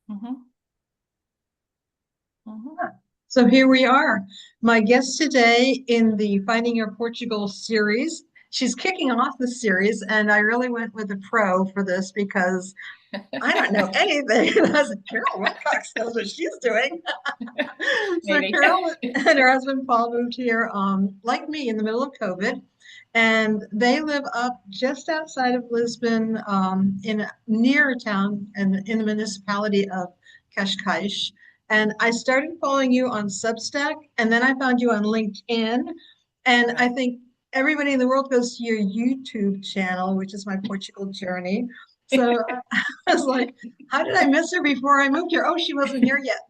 Hmm. Hmm. So here we are. My guest today in the Finding Your Portugal series. She's kicking off the series, and I really went with a pro for this because I don't know anything. And I was like, Carol Wilcox knows what she's doing. So Maybe. Carol and her husband Paul moved here, like me, in the middle of COVID, and they live up just outside of Lisbon, in near a town and in the municipality of Cascais. And I started following you on Substack, and then I found you on LinkedIn. And I Right. think everybody in the world goes to your YouTube channel, which is my Portugal journey. So I was like, how did I miss her before I moved here? Oh, she wasn't here yet.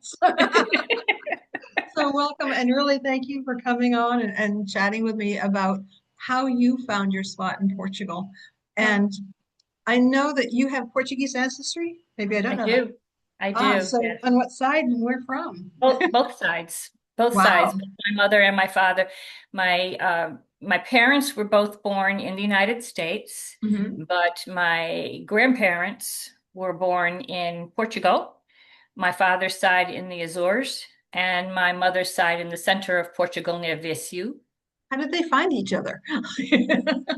So welcome, and really thank you for coming on and chatting with me about how you found your spot in Portugal. Oh, And I know that you have Portuguese ancestry. Maybe I don't I know that. do. I Ah, do. so Yes. on what side and where from? Both sides. Both sides. Wow. Both my mother and my father. My parents were both born in the United States, Hmm. but my grandparents were born in Portugal. My father's side in the Azores, and my mother's side in the center of Portugal near Viseu. How did they find each other?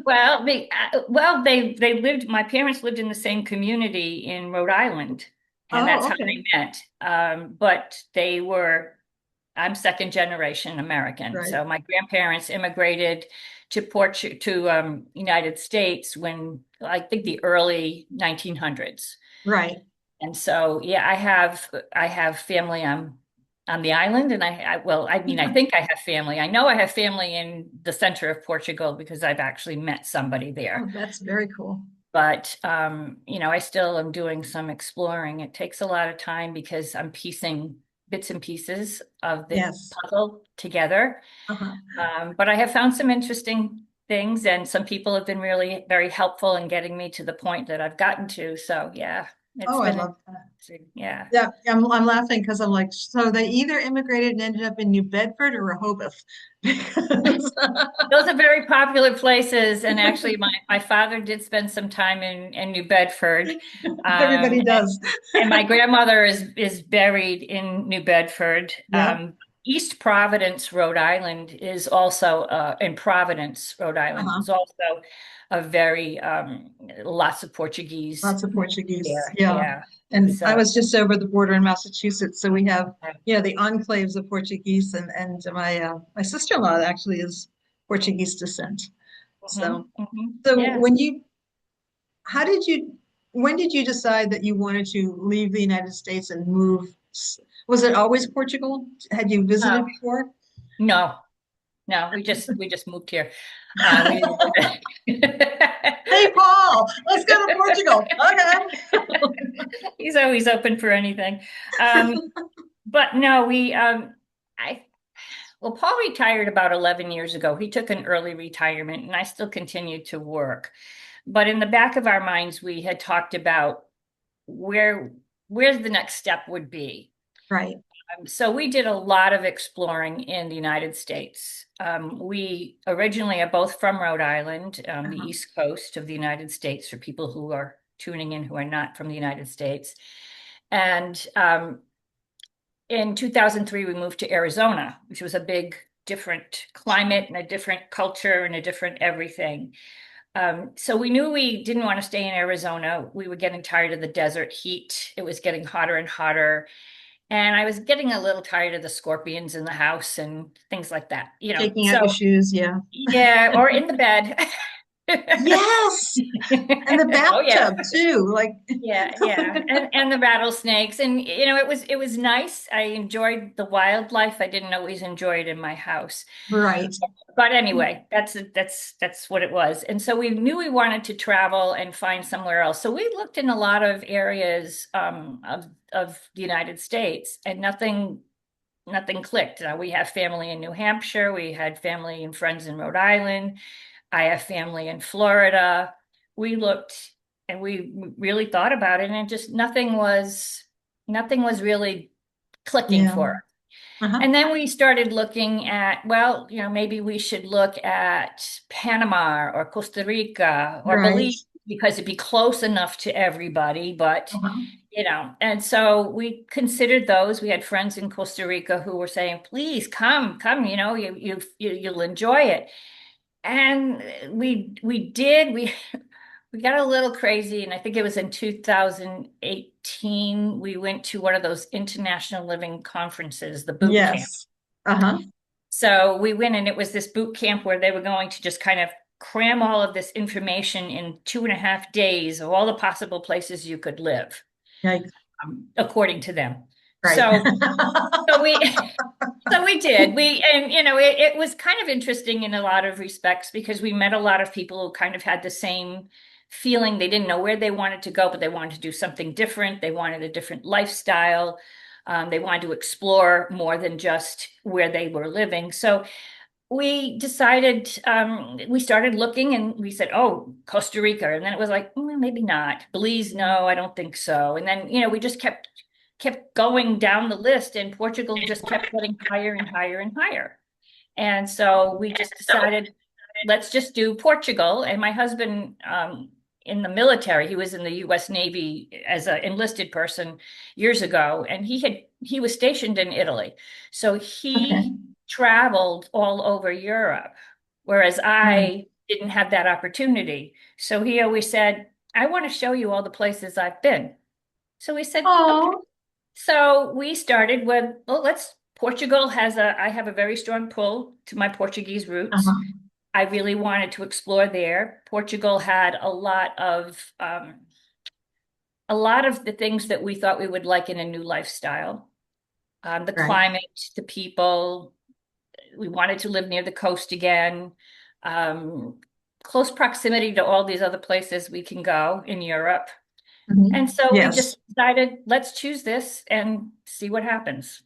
Well, they lived. My parents lived in the same community in Rhode Island, and that's Oh, how okay. they met. But they were. I'm second generation American, Right. so my grandparents immigrated to United States when I think the early 1900s. Right. And so, yeah, I have family on the island, and I mean, I think I have family. I know I have family in the center of Portugal because I've actually met somebody there. Oh, that's very cool. But I still am doing some exploring. It takes a lot of time because I'm piecing bits and pieces of the Yes. puzzle together. Uh-huh. But I have found some interesting things, and some people have been really very helpful in getting me to the point that I've gotten to. So yeah, it's Oh, I been love that. interesting. Yeah. Yeah, I'm laughing because I'm like, so they either immigrated and ended up in New Bedford or Rehoboth. Because Those are very popular places. And actually, my father did spend some time in New Bedford. everybody Um, does. and my grandmother is buried in New Bedford. Yep. East Providence, Rhode Island is also, in Providence, Rhode Island Uh-huh. is also a very, lots of Portuguese Lots of Portuguese. there. Yeah. Yeah. And I So, was just over the border in Massachusetts, so we have, the enclaves of Portuguese, and my sister-in-law actually is Portuguese descent. So so yeah. how did you when did you decide that you wanted to leave the United States and move? Was it always Portugal? Had you visited Oh, before? no, no, we just moved here. We didn't. Hey, Paul, let's go to Portugal. Okay. He's always open for anything. Um, but no, I, well, Paul retired about 11 years ago. He took an early retirement, and I still continue to work. But in the back of our minds, we had talked about where, where's the next step would be. Right. So we did a lot of exploring in the United States. We originally are both from Rhode Island, the Uh-huh. East Coast of the United States, for people who are tuning in who are not from the United States. And in 2003, we moved to Arizona, which was a big, different climate and a different culture and a different everything. So we knew we didn't want to stay in Arizona. We were getting tired of the desert heat. It was getting hotter and hotter. And I was getting a little tired of the scorpions in the house and things like that, you know. Taking out your So, shoes, yeah. yeah, or in the bed. Yes. And the Oh yeah. bathtub too. Like Yeah, yeah. And the rattlesnakes. And it was nice. I enjoyed the wildlife. I didn't always enjoy it in my house. right. But anyway, that's what it was. And so we knew we wanted to travel and find somewhere else. So we looked in a lot of areas, of the United States, and nothing clicked. We have family in New Hampshire. We had family and friends in Rhode Island. I have family in Florida. We looked and we really thought about it, and just nothing was really clicking Yeah. for us. Uh-huh. And then we started looking at, well, maybe we should look at Panama or Costa Rica or Right. Belize. because it'd be close enough to everybody, but Uh-huh. and so we considered those. We had friends in Costa Rica who were saying, please come, you'll enjoy it. And we did. We got a little crazy, and I think it was in 2018, we went to one of those international living conferences, the boot camp. Yes. Uh-huh. So we went, and it was this boot camp where they were going to just kind of cram all of this information in 2.5 days of all the possible places you could live, Yikes. according to them. Right. So we so we did. And it was kind of interesting in a lot of respects because we met a lot of people who kind of had the same feeling. They didn't know where they wanted to go, but they wanted to do something different. They wanted a different lifestyle. They wanted to explore more than just where they were living. So we decided, we started looking, and we said, oh, Costa Rica. And then it was like, maybe not. Belize, no, I don't think so. And then, we just kept going down the list, and Portugal just kept getting higher and higher and higher. And so we just decided, let's just do Portugal. And my husband, in the military, he was in the U.S. Navy as an enlisted person years ago, and he was stationed in Italy. So Okay. he traveled all over Europe, whereas Right. I didn't have that opportunity. So he always said, I want to show you all the places I've been. So we said, okay. Oh. So we started with, well, I have a very strong pull to my Portuguese roots. Uh-huh. I really wanted to explore there. Portugal had a lot of the things that we thought we would like in a new lifestyle. The Right. climate, the people. We wanted to live near the coast again. Um, Close proximity to all these other places we can go in Europe. Mhm. And so we Yes. just decided, let's choose this and see what happens.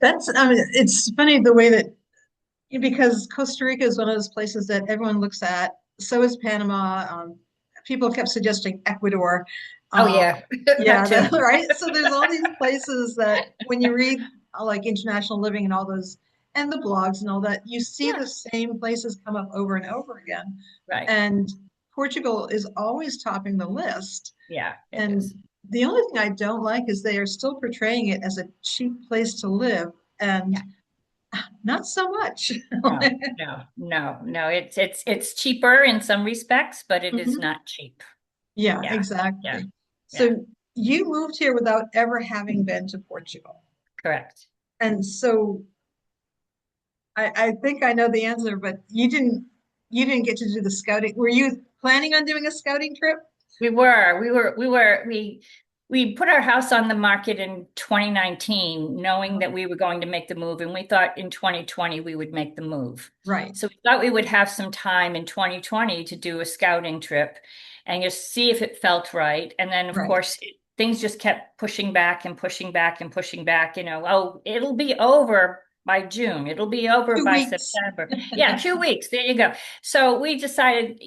I mean, it's funny the way that, because Costa Rica is one of those places that everyone looks at. So is Panama. People kept suggesting Ecuador. Oh Um, yeah, that yeah, too. right. So there's all these places that when you read like International Living and all those and the blogs and all that, you see Yeah, the same places come up over and over again. right. And Portugal is always topping the list. Yeah, it And is. the only thing I don't like is they are still portraying it as a cheap place to live, and Yeah. not so much. No. It's cheaper in some respects, but it is Mhm. not cheap. Yeah, Yeah, yeah, exactly. yeah. So you moved here without ever having been to Portugal. Correct. And so I think I know the answer, but you didn't get to do the scouting. Were you planning on doing a scouting trip? We put our house on the market in 2019, knowing that we were going to make the move, and we thought in 2020 we would make the move. Right, So we thought we would have some time in 2020 to do a scouting trip and just see if it felt right. And then, of right. course, things just kept pushing back and pushing back and pushing back. Oh, it'll be over by June. It'll be over 2 by weeks. September. Yeah, 2 weeks. There you go. So we decided,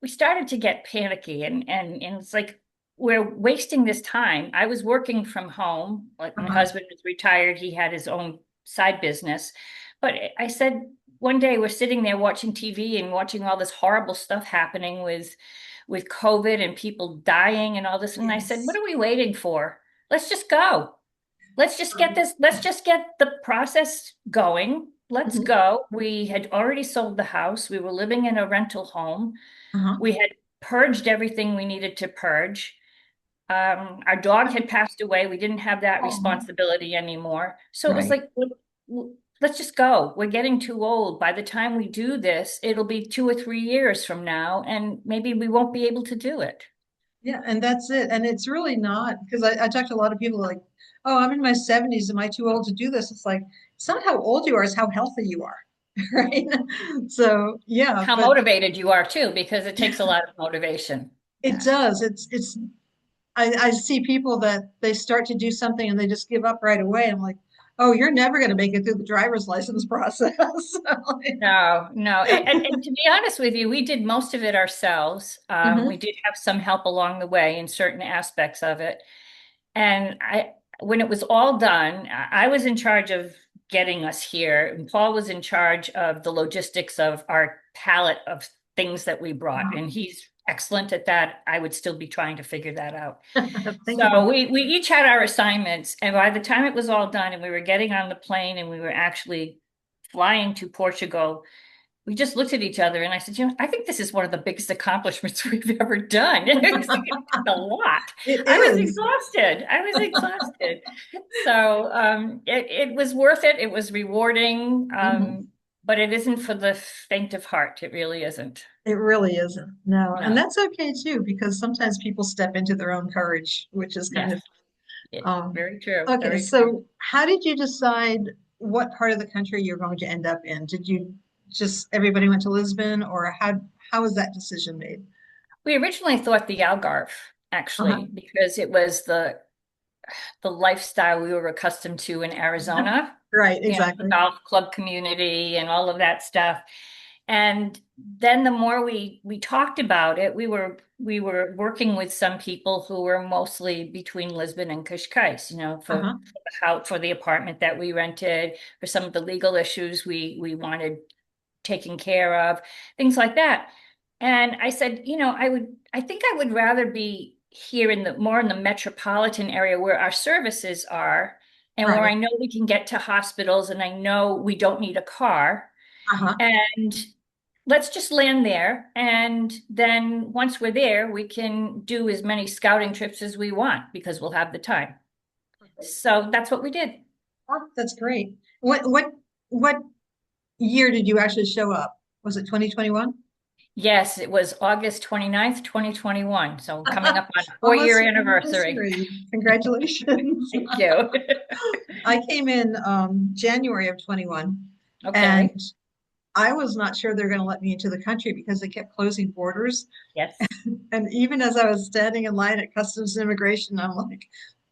we started to get panicky, and it's like we're wasting this time. I was working from home. Like my Uh-huh. husband was retired, he had his own side business. But I said one day we're sitting there watching TV and watching all this horrible stuff happening with COVID and people dying and all this. And I said, what Yes. are we waiting for? Let's just go. Let's just get the process going. Let's Mhm. go. We had already sold the house. We were living in a rental home. Uh-huh. We had purged everything we needed to purge. Our dog had passed away. We didn't have that Oh, responsibility anymore. So it was right. like, let's just go. We're getting too old. By the time we do this, it'll be 2 or 3 years from now, and maybe we won't be able to do it. Yeah, and that's it. And it's really not because I talk to a lot of people like, oh, I'm in my 70s. Am I too old to do this? It's like, it's not how old you are, it's how healthy you are. Right. So yeah, How but motivated you are too, because it takes a lot of motivation. it Yeah. does. It's I see people that they start to do something and they just give up right away. I'm like, oh, you're never going to make it through the driver's license process. No. And to be honest with you, we did most of it ourselves. We Mhm. did have some help along the way in certain aspects of it. And when it was all done, I was in charge of getting us here, and Paul was in charge of the logistics of our pallet of things that we brought. Uh-huh. And he's excellent at that, I would still be trying to figure that out. Thank you for So that. we each had our assignments, and by the time it was all done and we were getting on the plane and we were actually flying to Portugal, we just looked at each other and I said, I think this is one of the biggest accomplishments we've ever done. It's a lot. It I was is. exhausted. I was exhausted. So it was worth it. It was rewarding. Mhm. But it isn't for the faint of heart. It really isn't. It really isn't. No, and No. that's okay too, because sometimes people step into their own courage, which is kind Yes. of um Very true. okay, Very true. so how did you decide what part of the country you're going to end up in? Did you just everybody went to Lisbon, or how was that decision made? We originally thought the Algarve, Uh-huh. actually, because it was the lifestyle we were accustomed to in Arizona, Right, the exactly. golf club community and all of that stuff. And then the more we talked about it, we were working with some people who were mostly between Lisbon and Cascais, Uh-huh. for the apartment that we rented, for some of the legal issues we wanted taken care of, things like that. And I said, I think I would rather be here in the more in the metropolitan area where our services are and where Right. I know we can get to hospitals and I know we don't need a car. Uh-huh. And let's just land there. And then once we're there, we can do as many scouting trips as we want because we'll have the time. So that's what we did. Oh, that's great. What year did you actually show up? Was it 2021? Yes, it was August 29th, 2021. So coming up on Almost 4-year an anniversary. anniversary. Congratulations. Thank you. I came in January of 21, and Okay. I was not sure they're going to let me into the country because they kept closing borders. Yes. And even as I was standing in line at Customs and Immigration, I'm like,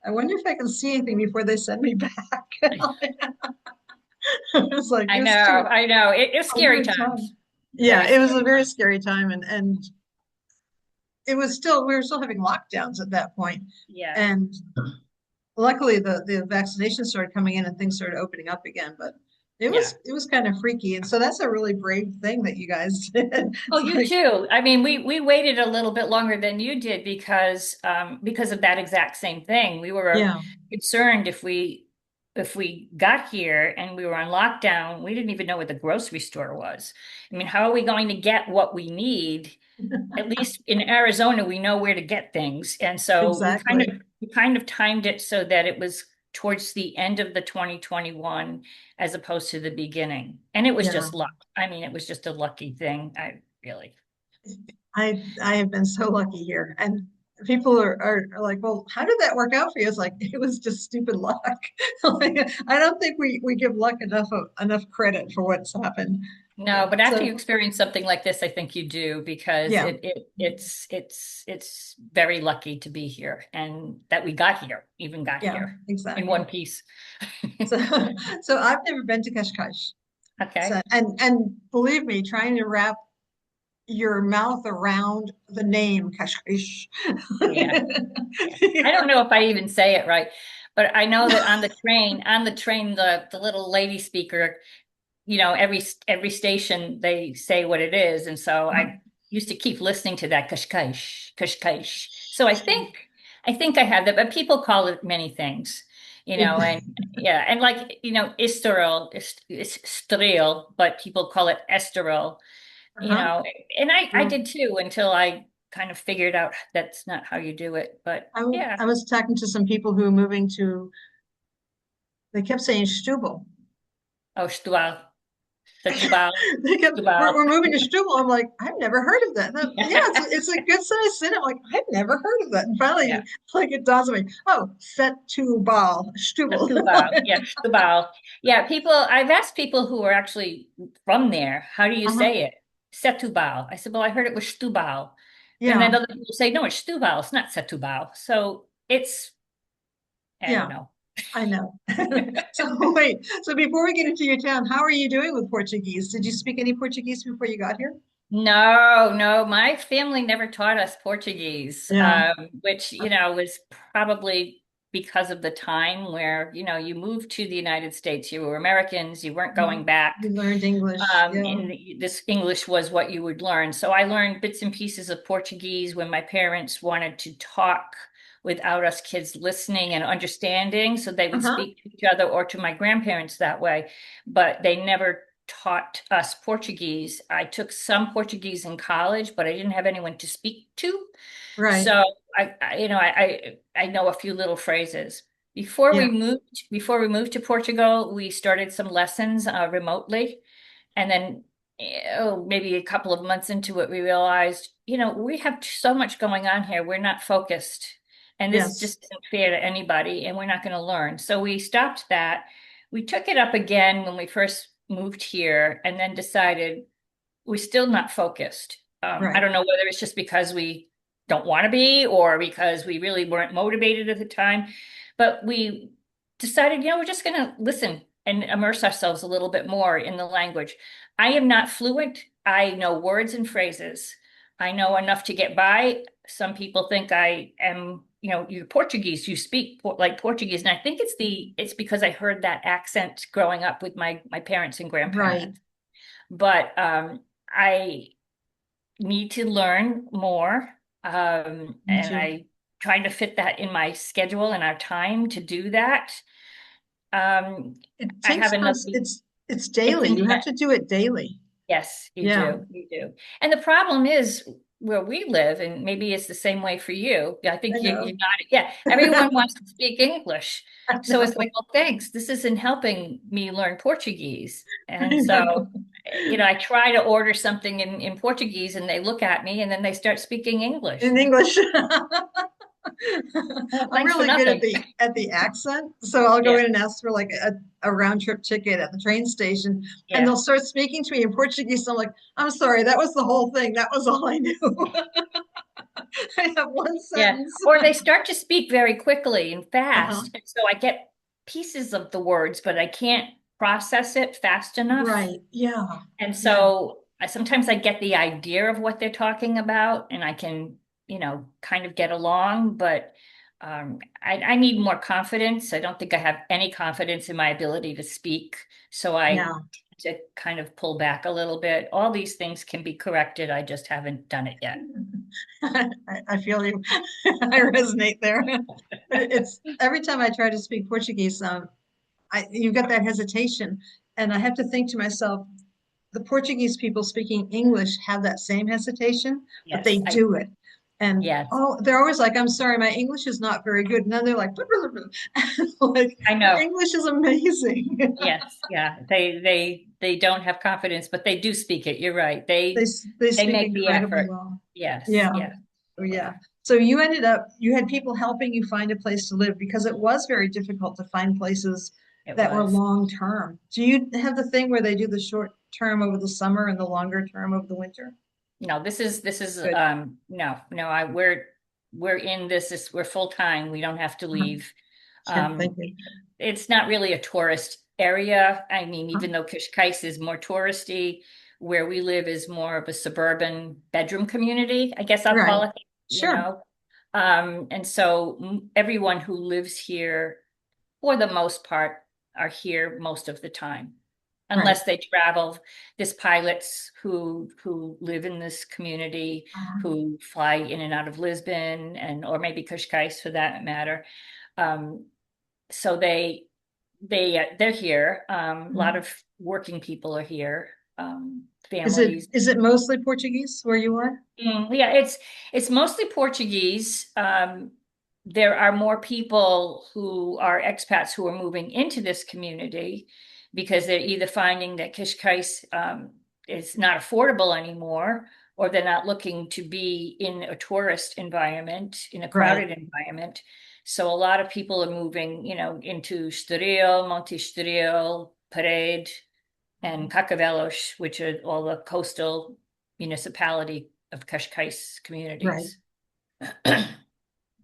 I wonder if I can see anything before they send me back. It was like, I know. I know. It was a scary weird time. times. Yeah, Very it was a scary very times. scary time, and it was still we were still having lockdowns at that point. Yeah. And luckily the vaccinations started coming in and things started opening up again, but Yeah. it was kind of freaky. And so that's a really brave thing that you guys did. Oh, It's you like, too. I mean, we waited a little bit longer than you did because of that exact same thing. We were yeah, concerned if we got here and we were on lockdown, we didn't even know what the grocery store was. I mean, how are we going to get what we need? At least in Arizona, we know where to get things. And so exactly. we kind of timed it so that it was towards the end of the 2021 as opposed to the beginning. And it was Yeah. just luck. I mean, it was just a lucky thing. I really. I have been so lucky here. And people are like, well, how did that work out for you? It's like it was just stupid luck. Like, I don't think we give luck enough credit for what's happened. No, but after you So experience something like this, I think you do because yeah, it's very lucky to be here and that we got here, even got yeah, here in exactly. one piece. So so I've never been to Cascais. So Okay. and believe me, trying to wrap your mouth around the name Cascais. Yeah. Yeah. I don't know if I even say it right, but I know that on the train, the little lady speaker, every station they say what it is, and so I used to keep listening to that kashkaish, kashkaish. So I think I have that, but people call it many things, and yeah, and like Estoril is Stril, but people call it Estoril, you Uh-huh. know, and I Well, did too until I kind of figured out that's not how you do it. But yeah, I was talking to some people who were moving to, they kept saying Stubble. oh, Stual, Setubal, They kept, Stubal. we're moving to Stubble. I'm like, I've never heard of that. Yeah, it's a good sized city. I'm like, I've never heard of that. And finally, Yeah. like it dawns on me, oh, Setubal, Stubble. Setúbal, yeah, Setúbal. Yeah, I've asked people who are actually from there, how do you Uh-huh. say it? Setúbal. I said, well, I heard it was Stubal. And Yeah, then other people say, no, it's Stubal. It's not Setúbal. So I don't yeah, know. I know. So wait, so before we get into your town, how are you doing with Portuguese? Did you speak any Portuguese before you got here? No, no, my family never taught us Portuguese, Yeah. which, was probably because of the time where, you moved to the United States, you were Americans, you weren't going back. You learned English. Yeah. And this English was what you would learn. So I learned bits and pieces of Portuguese when my parents wanted to talk without us kids listening and understanding. So they would Uh-huh. speak to each other or to my grandparents that way, but they never taught us Portuguese. I took some Portuguese in college, but I didn't have anyone to speak to. Right. So I know a few little phrases. Yeah. Before we moved to Portugal, we started some lessons remotely. And then, maybe a couple of months into it, we realized, we have so much going on here. We're not focused. And this Yes. just isn't fair to anybody, and we're not going to learn. So we stopped that. We took it up again when we first moved here, and then decided we're still not focused. I Right. don't know whether it's just because we don't want to be or because we really weren't motivated at the time, but we decided, we're just going to listen and immerse ourselves a little bit more in the language. I am not fluent. I know words and phrases. I know enough to get by. Some people think I am, you're Portuguese, you speak like Portuguese. And I think it's because I heard that accent growing up with my parents and Right. grandparents. But I need to learn more. Me And too. I trying to fit that in my schedule and our time to do that. Um, It I have takes enough. it's It's daily. You have to do it daily. yes, you Yeah. do. You do. And the problem is where we live, and maybe it's the same way for you. I I think you're know. not, yeah, everyone wants to speak English. I So it's know. like, well, thanks. This isn't helping me learn Portuguese. I And so, know. I try to order something in Portuguese and they look at me and then they start speaking English. In English. Well, I'm thanks for really good at nothing. the accent. So I'll go Yeah, in and ask for like a round trip ticket at the train station, and yeah. they'll start speaking to me in Portuguese. I'm like, I'm sorry, that was the whole thing. That was all I knew. I have one Yeah. sentence. Or they start to speak very quickly and Uh-huh. fast. And so I get pieces of the words, but I can't process it fast enough. Right. Yeah. And Yeah. so sometimes I get the idea of what they're talking about and I can, kind of get along, but I need more confidence. I don't think I have any confidence in my ability to speak. So I Yeah. to kind of pull back a little bit. All these things can be corrected. I just haven't done it yet. I feel you. I resonate there. But it's every time I try to speak Portuguese, you get that hesitation, and I have to think to myself, the Portuguese people speaking English have that same hesitation, but they Yes, do it. And yes, oh, they're always like, I'm sorry, my English is not very good. And then they're like, like, I your know. English is amazing. Yes, yeah. They don't have confidence, but they do speak it. You're right. They they They speak make the incredibly effort. well. Yes, Yeah. yes, Oh, yeah. yeah. So you had people helping you find a place to live because it was very difficult to find places It that were was. long term. Do you have the thing where they do the short term over the summer and the longer term over the winter? No, this is Good. no, we're in we're full time. We don't have to Uh-huh. leave. Yeah, Um, thank you. it's not really a tourist area. I mean, Uh-huh. even though Cascais is more touristy, where we live is more of a suburban bedroom community, I guess I'll Right. call it, you Sure. know. And so everyone who lives here, for the most part, are here most of the time, Right. unless they travel. There's pilots who live in this community, Uh-huh. who fly in and out of Lisbon and or maybe Cascais for that matter. Um, so they're here. A lot Mhm. of working people are here. Families. Is it mostly Portuguese where you are? Yeah, it's mostly Portuguese. There are more people who are expats who are moving into this community because they're either finding that Cascais is not affordable anymore, or they're not looking to be in a tourist environment, in a Right. crowded environment. So a lot of people are moving, into Estoril, Monte Estoril, Parede, and Carcavelos, which are all the coastal municipality of Cascais Right. communities.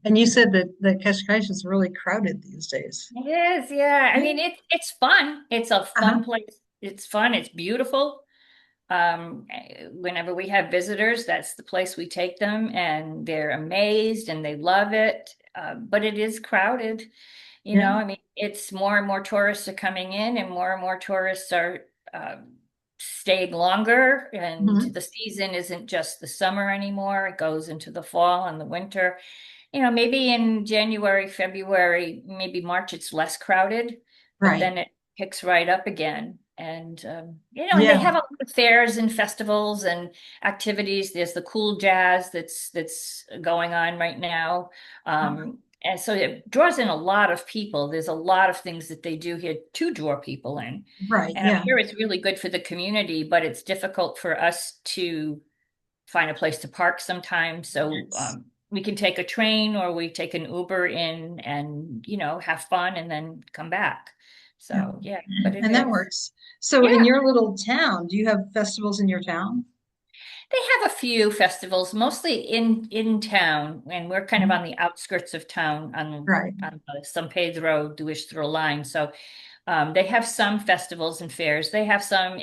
And you said that Cascais is really crowded these days. It is, yeah. I mean, it's fun. It's a Uh-huh. fun place. It's fun. It's beautiful. Whenever we have visitors, that's the place we take them, and they're amazed and they love it. but it is crowded. Yeah. I mean, it's more and more tourists are coming in, and more tourists are staying longer. And Mhm. the season isn't just the summer anymore, it goes into the fall and the winter. Maybe in January, February, maybe March, it's less crowded, but Right. then it picks right up again. And and they Yeah. have a lot of fairs and festivals and activities. There's the cool jazz that's going on right now. And so it draws in a lot of people. There's a lot of things that they do here to draw people in. Right. And I'm Yeah. sure it's really good for the community, but it's difficult for us to find a place to park sometimes. So Yes. we can take a train or we take an Uber in and, have fun and then come back. Yeah. So yeah, but it And that is. works. So in Yeah, your little town, do you have festivals in your town? they have a few festivals, mostly in town, and we're kind of Mhm. on the outskirts of town Right. on the San Pedro Duistro line. So they have some festivals and fairs. They have some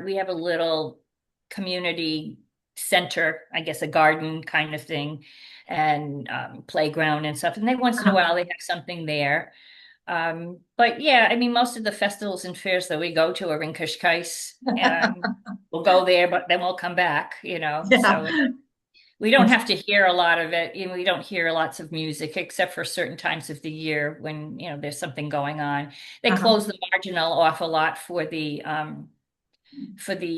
we have a little community center, I guess, a garden kind of thing, and playground and stuff. And they once in a Uh-huh. while they have something there. But yeah, I mean, most of the festivals and fairs that we go to are in Cascais, and we'll go there, but then we'll come back. Yeah. So we don't have to hear a lot of it. We don't hear lots of music except for certain times of the year when, there's something going on. They Uh-huh. close the marginal off a lot for the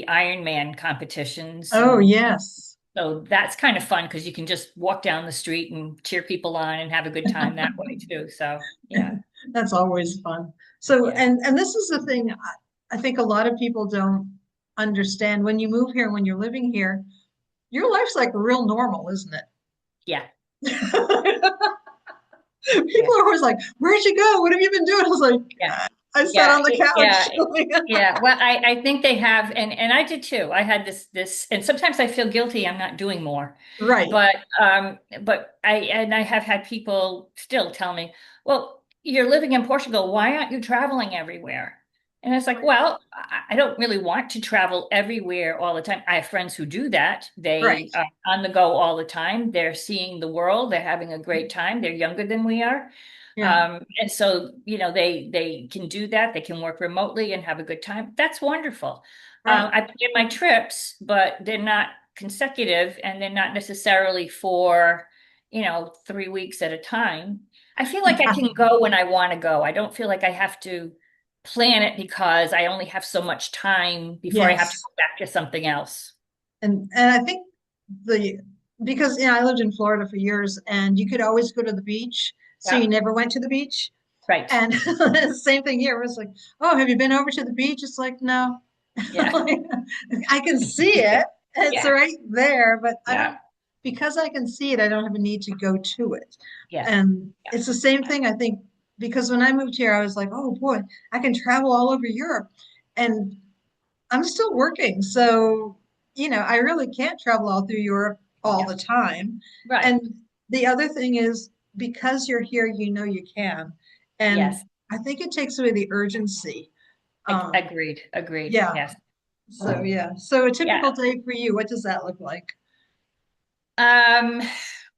Ironman competitions. Oh, And yes. so that's kind of fun because you can just walk down the street and cheer people on and have a good time that way too. So yeah, That's always fun. So, yeah, and this is the thing I think a lot of people don't understand. When you move here, when you're living here, your life's like real normal, isn't yeah, it? yeah, People are always like, "Where'd you go? What have you been doing?" I was like, yeah. I sat Yeah, on the couch yeah, chilling." yeah. Well, I think they have, and I did too. I had this, and sometimes I feel guilty. I'm not doing more, Right, but I have had people still tell me, "Well, you're living in Portugal. Why aren't you traveling everywhere?" And it's like, right, well, I don't really want to travel everywhere all the time. I have friends who do that. right. They are on the go all the time. They're seeing the world. They're having a great time. They're younger than we are. Yeah, And so, they can do that. They can work remotely and have a good time. That's wonderful. right. I plan my trips, but they're not consecutive and they're not necessarily for, 3 weeks at a time. I feel like I can go when I want to go. I don't feel like I have to plan it because I only have so much time before I have to Yes. go back to something else. And I think the because I lived in Florida for years and you could always go to the beach, so you Yeah, never went to the beach. right. And same thing here. It was like, "Oh, have you been over to the beach?" It's like, "No." Yeah, Like, I can see it. It's yeah, right there, but I yeah, don't, because I can see it, I don't have a need to go to it. yeah, And yeah, it's the same thing, I think, because when I moved here, I was like, "Oh boy, I can travel all over Europe." And I'm still working. So, I really can't travel all through Europe all yeah. the time. Right. And the other thing is because you're here, you can. And Yes. I think it takes away the urgency. Um, Agreed. Agreed. yeah. Yes. So yeah. So a Yeah. typical day for you, what does that look like? Um,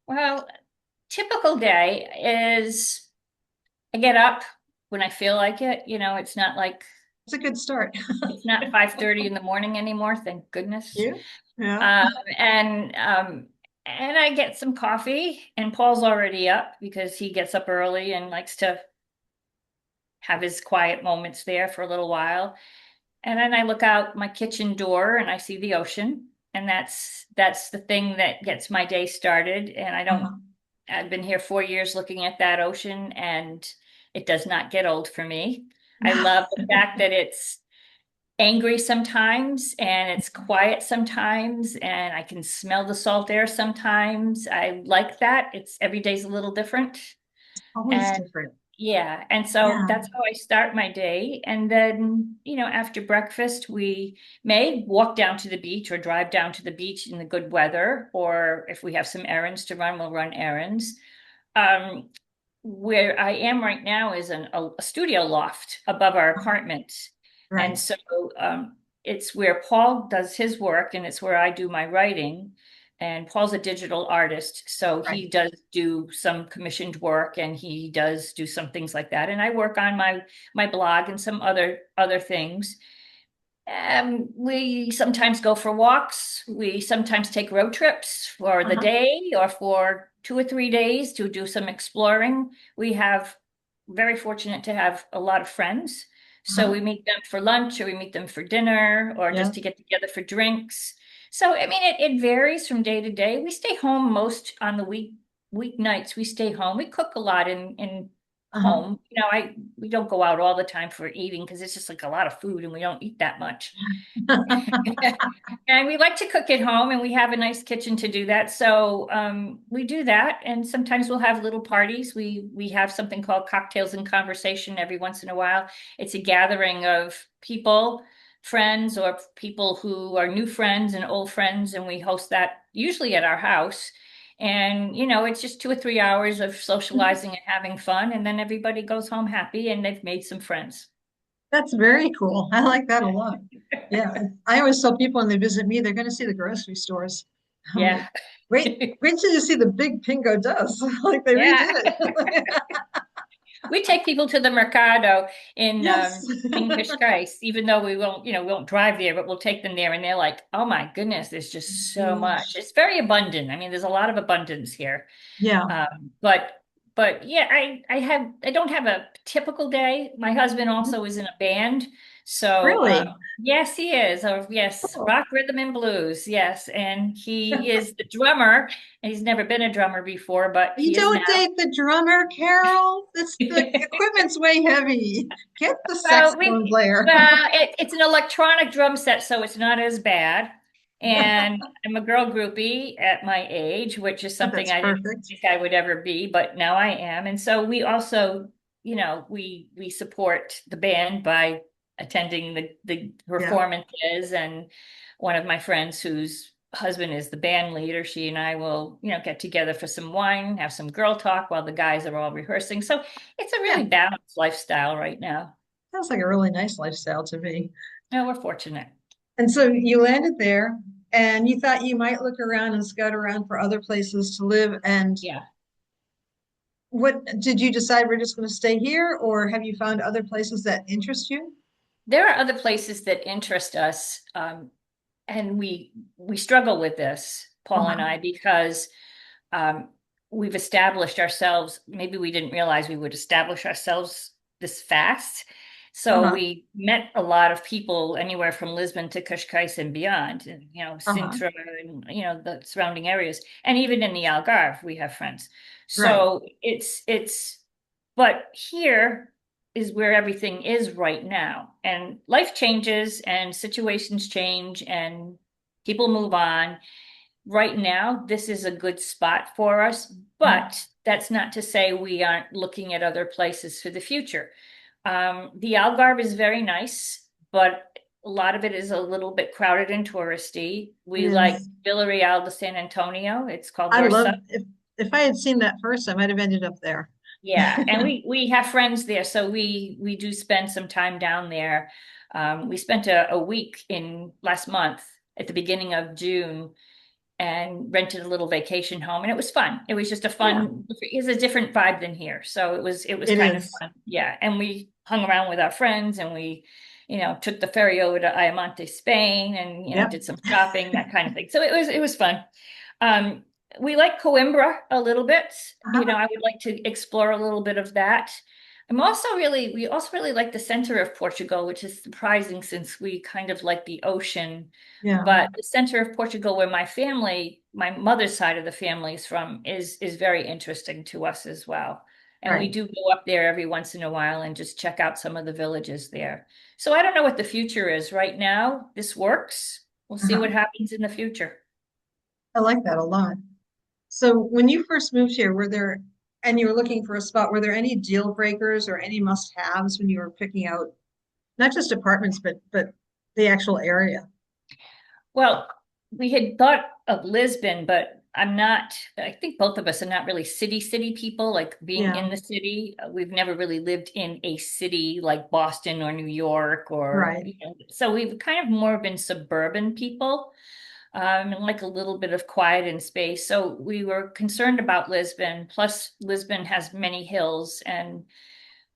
well, typical day is I get up when I feel like it. It's not like It's a good start. it's not 5:30 in the morning anymore, thank goodness. Yeah. Yeah. Um, and um, and I get some coffee, and Paul's already up because he gets up early and likes to have his quiet moments there for a little while. And then I look out my kitchen door and I see the ocean. And that's the thing that gets my day started. And Uh-huh. I've been here 4 years looking at that ocean and it does not get old for me. I love the fact that it's angry sometimes and it's quiet sometimes and I can smell the salt air sometimes. I like that. It's every day's a little different. Always And different. yeah, and so Yeah. that's how I start my day. And then, after breakfast, we may walk down to the beach or drive down to the beach in the good weather, or if we have some errands to run, we'll run errands. Um, where I am right now is a studio loft above our apartment. And Right. so it's where Paul does his work and it's where I do my writing. And Paul's a digital artist, so Right. he does do some commissioned work and he does do some things like that. And I work on my blog and some other things. We sometimes go for walks. We sometimes take road trips for the Uh-huh. day or for 2 or 3 days to do some exploring. We have very fortunate to have a lot of friends. So Uh-huh. we meet them for lunch or we meet them for dinner or Yeah. just to get together for drinks. So I mean it varies from day to day. We stay home most on the weeknights. We stay home. We cook a lot in Uh-huh. home. We don't go out all the time for eating because it's just like a lot of food and we don't eat that much. And we like to cook at home and we have a nice kitchen to do that. So we do that. And sometimes we'll have little parties. We have something called Cocktails and Conversation every once in a while. It's a gathering of people, friends, or people who are new friends and old friends. And we host that usually at our house. And, it's just 2 or 3 hours of socializing and having fun. And then everybody goes home happy and they've made some friends. That's very cool. I like that a lot. Yeah. I always tell people when they visit me, they're going to see the grocery stores. I'm like, Yeah. wait till you see the big Pingo Does. Like they redid Yeah. it. We take people to the Mercado in Yes. in Cascais, even though we won't drive there, but we'll take them there, and they're like, "Oh my goodness, there's just so much. Huge. It's very abundant. I mean, there's a lot of abundance here." Yeah. But yeah, I don't have a typical day. My husband also is in a band, so Really? yes, he is. Oh, yes, Oh, rock, rhythm, and blues. Yes, and he is the drummer. And he's never been a drummer before, but you he is don't now. date the drummer, Carol. It's the equipment's way heavy. Get the Well, saxophone player. it's an electronic drum set, so it's not as bad. And I'm a girl groupie at my age, which is something That's I didn't perfect. think I would ever be, but now I am. And so we also, we support the band by attending the Yeah. performances. And one of my friends whose husband is the band leader, she and I will, get together for some wine, have some girl talk while the guys are all rehearsing. So it's a Yeah. really balanced lifestyle right now. Sounds like a really nice lifestyle to me. No, we're fortunate. And so you landed there and you thought you might look around and scout around for other places to live. And Yeah. what did you decide we're just going to stay here, or have you found other places that interest you? There are other places that interest us, and we struggle with this, Paul and Uh-huh. I, because um, we've established ourselves. Maybe we didn't realize we would establish ourselves this fast. So Uh-huh. we met a lot of people anywhere from Lisbon to Cascais and beyond, and Uh-huh. Sintra and the surrounding areas, and even in the Algarve, we have friends. Right. So but here is where everything is right now, and life changes, and situations change, and people move on. Right now, this is a good spot for us, Uh-huh. but that's not to say we aren't looking at other places for the future. The Algarve is very nice, but a lot of it is a little bit crowded and touristy. It We like is. Villarreal de San Antonio. It's called I love Dorsa. if I had seen that first, I might have ended up there. Yeah, and we have friends there, so we do spend some time down there. We spent a week in last month at the beginning of June and rented a little vacation home, and it was fun. It was just Yeah, it was a different vibe than here. So it was it kind of is. fun. Yeah. And we hung around with our friends and we, took the ferry over to Ayamonte, Spain, and Yep. did some shopping, that kind of thing. So it was fun. Um, we like Coimbra a little bit. Uh-huh. I would like to explore a little bit of that. We also really like the center of Portugal, which is surprising since we kind of like the ocean. Yeah, But the center of Portugal, where my mother's side of the family is from, is very interesting to us as well. And we right. do go up there every once in a while and just check out some of the villages there. So I don't know what the future is. Right now, this works. We'll see Uh-huh. what happens in the future. I like that a lot. So when you first moved here, and you were looking for a spot, were there any deal breakers or any must-haves when you were picking out not just apartments, but the actual area? Well, we had thought of Lisbon, but I think both of us are not really city people, like being Yeah, in the city. We've never really lived in a city like Boston or New York right. so we've kind of more been suburban people. and like a little bit of quiet and space. So we were concerned about Lisbon. Plus, Lisbon has many hills, and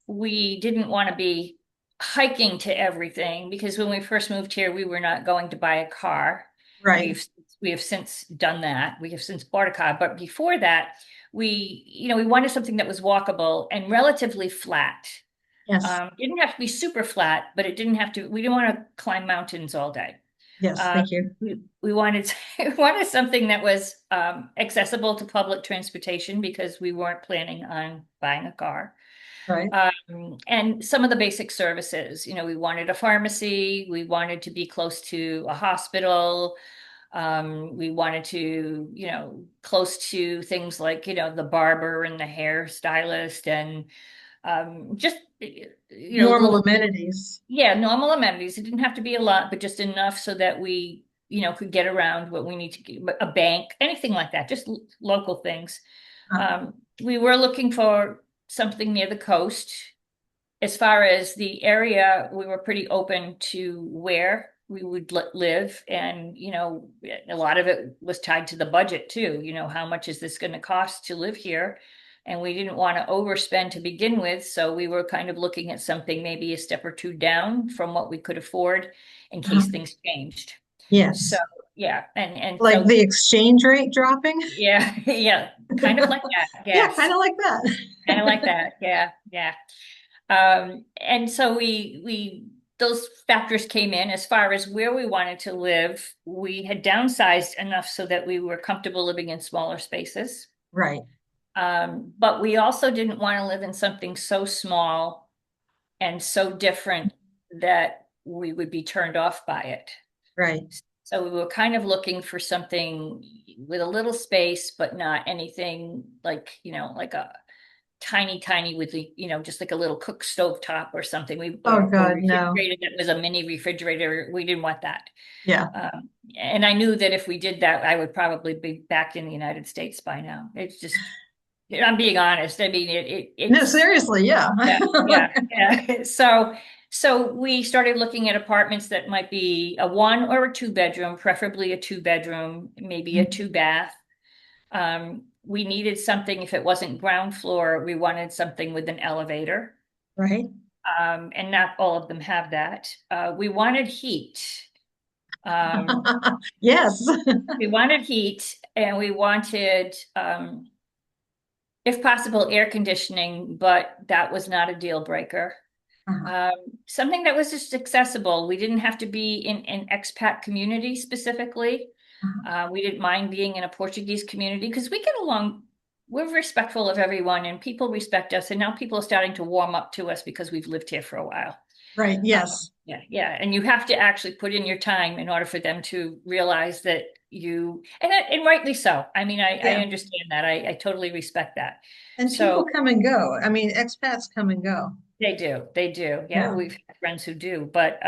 we didn't want to be hiking to everything because when we first moved here, we were not going to buy a car. Right. We have since done that. We have since bought a car, but before that, we wanted something that was walkable and relatively flat. Yes. It didn't have to be super flat, but it didn't have to. We didn't want to climb mountains all day. Yes. Um, Thank you. we wanted we wanted something that was accessible to public transportation because we weren't planning on buying a car. Right. And some of the basic services, we wanted a pharmacy, we wanted to be close to a hospital, we wanted to, close to things like, the barber and the hairstylist and just, Normal little, amenities. yeah, normal amenities. It didn't have to be a lot, but just enough so that we, could get around what we need to get, a bank, anything like that, just local things. Uh, We were looking for something near the coast. As far as the area, we were pretty open to where we would live. And, a lot of it was tied to the budget too. How much is this going to cost to live here? And we didn't want to overspend to begin with. So we were kind of looking at something maybe a step or two down from what we could afford in uh, case things changed. So, yes. yeah. And Like so, the exchange rate dropping. yeah, yeah, kind of like that. Yeah, kind Yes. of like that. Kind of like that. Yeah. Yeah. And so we those factors came in as far as where we wanted to live. We had downsized enough so that we were comfortable living in smaller spaces. Right. But we also didn't want to live in something so small and so different that we would be turned off by it. Right. So we were kind of looking for something with a little space, but not anything like a tiny with just like a little cook stove top or something. Oh Or God, no. refrigerator that was a mini refrigerator. We didn't want that. Yeah. And I knew that if we did that, I would probably be back in the United States by now. It's just, I'm being honest. I mean, No, it's seriously, yeah. yeah. So we started looking at apartments that might be a 1 or a 2 bedroom, preferably a 2 bedroom, maybe a 2 bath. We needed something, if it wasn't ground floor, we wanted something with an elevator. Right. And not all of them have that. We wanted heat. Um, Yes. we wanted heat and we wanted, if possible, air conditioning, but that was not a deal breaker. Uh-huh. Um, Something that was just accessible. We didn't have to be in an expat community specifically. Uh-huh. We didn't mind being in a Portuguese community because we get along. We're respectful of everyone and people respect us. And now people are starting to warm up to us because we've lived here for a while. Right. Yes. Yeah, yeah. And you have to actually put in your time in order for them to realize that and rightly so. I mean, I Yeah. understand that. I totally respect that. And people So come and go. I mean, expats come and go. they do. They do. Yeah, Yeah. we've had friends who do. But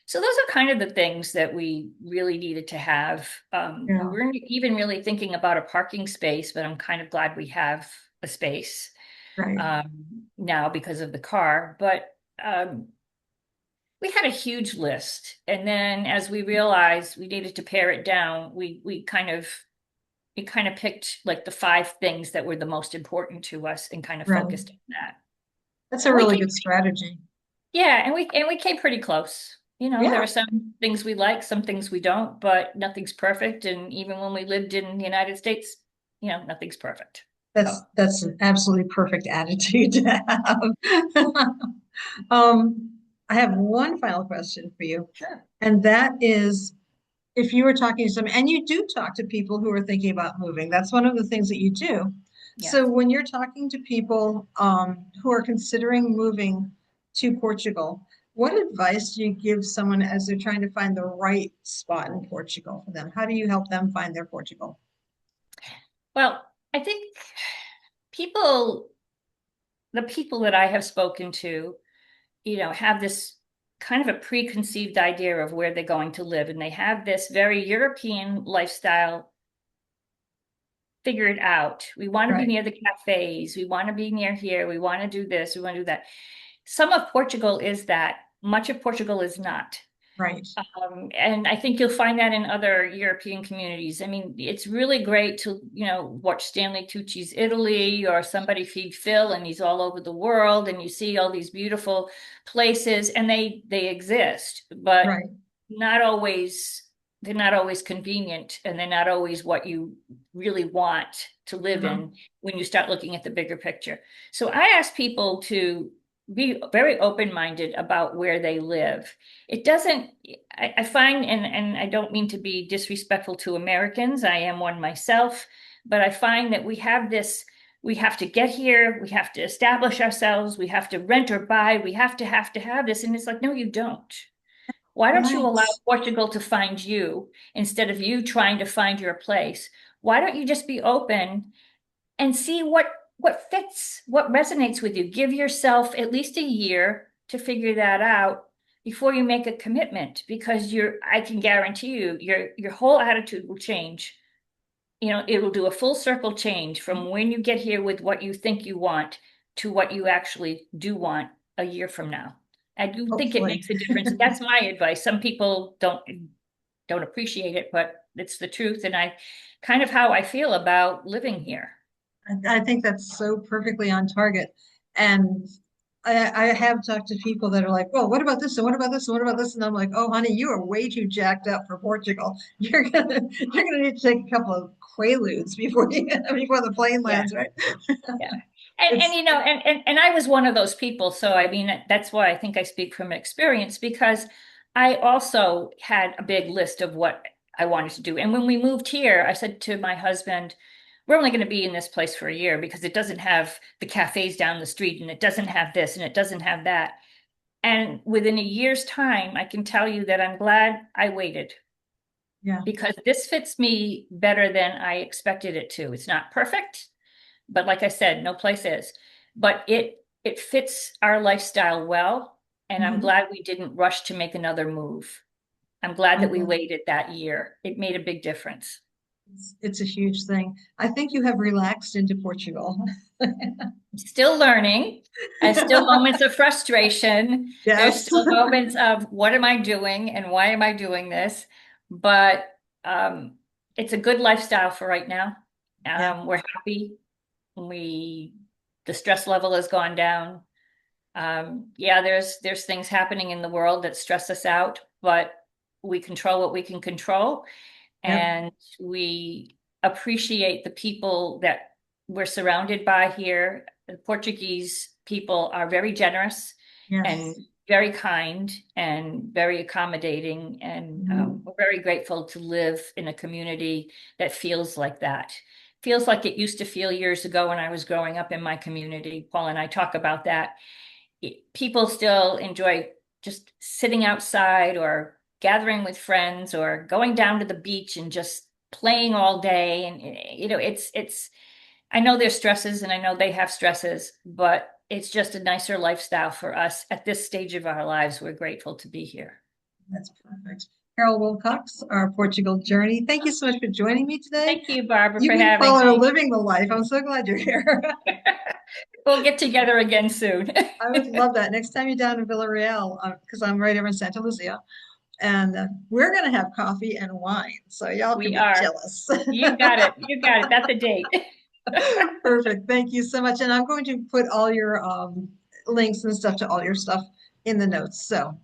so those are kind of the things that we really needed to have. We Yeah. weren't even really thinking about a parking space, but I'm kind of glad we have a space Right. now because of the car. But we had a huge list. And then as we realized we needed to pare it down, we kind of picked like the 5 things that were the most important to us and kind of Right. focused on that. That's a And we really came good strategy. Yeah, and we came pretty close. There Yeah. are some things we like, some things we don't, but nothing's perfect. And even when we lived in the United States, nothing's perfect. So That's an absolutely perfect attitude to have. Um, I have one final question for you, sure. and that is if you were talking to some, and you do talk to people who are thinking about moving, that's one of the things that you do. Yeah. So when you're talking to people who are considering moving to Portugal, what advice do you give someone as they're trying to find the right spot in Portugal for them? How do you help them find their Portugal? Well, I think people, the people that I have spoken to, have this kind of a preconceived idea of where they're going to live, and they have this very European lifestyle figured out. We want to be Right, near the cafes. We want to be near here. We want to do this. We want to do that. Some of Portugal is that. Much of Portugal is not. Right. And I think you'll find that in other European communities. I mean, it's really great to, watch Stanley Tucci's Italy or Somebody Feed Phil, and he's all over the world, and you see all these beautiful places, and they exist, but Right. not always, they're not always convenient, and they're not always what you really want to live Uh-huh. in when you start looking at the bigger picture. So I ask people to be very open-minded about where they live. It doesn't, I find, and I don't mean to be disrespectful to Americans, I am one myself, but I find that we have to get here, we have to establish ourselves, we have to rent or buy, we have to have this. And it's like, no, you don't. Why don't you allow Right. Portugal to find you instead of you trying to find your place? Why don't you just be open and see what fits, what resonates with you? Give yourself at least a year to figure that out before you make a commitment, because I can guarantee you your whole attitude will change. It will do a full circle change from when you get here with what you think you want to what you actually do want a year from now. I do think it Hopefully. makes a difference. That's my advice. Some people don't appreciate it, but it's the truth. And I kind of how I feel about living here. I think that's so perfectly on target. And I have talked to people that are like, well, what about this? And what about this? And what about this? And I'm like, oh, honey, you are way too jacked up for Portugal. You're gonna need to take a couple of quaaludes before before the plane Yeah. lands, right? Yeah. And It's and I was one of those people. So I mean, that's why I think I speak from experience, because I also had a big list of what I wanted to do. And when we moved here, I said to my husband, we're only going to be in this place for a year because it doesn't have the cafes down the street, and it doesn't have this, and it doesn't have that. And within a year's time, I can tell you that I'm glad I waited, yeah. because this fits me better than I expected it to. It's not perfect, but like I said, no place is. But it fits our lifestyle well, and I'm Mhm. glad we didn't rush to make another move. I'm glad I'm that we glad. waited that year. It made a big difference. It's a huge thing. I think you have relaxed into Portugal. Still learning. There's still moments of frustration. There's Yes. still moments of what am I doing and why am I doing this? But um, it's a good lifestyle for right now. Yeah. We're happy. We the stress level has gone down. Yeah, there's things happening in the world that stress us out, but we control what we can control, Yep. and we appreciate the people that we're surrounded by here. The Portuguese people are very generous and Yes. very kind and very accommodating, and Mhm. we're very grateful to live in a community that feels like that. Feels like it used to feel years ago when I was growing up in my community. Paul and I talk about that. People still enjoy just sitting outside or gathering with friends or going down to the beach and just playing all day. And it's I know there's stresses and I know they have stresses, but it's just a nicer lifestyle for us at this stage of our lives. We're grateful to be here. That's perfect. Carol Wilcox, our Portugal journey. Thank you so much for joining me today. Thank you, Barbara, You for can having call her me. living the life. I'm so glad you're here. We'll get together again soon. I would love that. Next time you're down in Villarreal, because I'm right over in Santa Lucia, and we're going to have coffee and wine. So y'all can We be are. jealous. You got it. You got it. That's the date. Perfect. Thank you so much. And I'm going to put all your links and stuff to all your stuff in the notes. So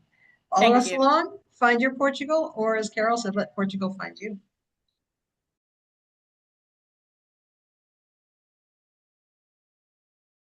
follow Thank us you. along, find your Portugal, or as Carol said, let Portugal find you.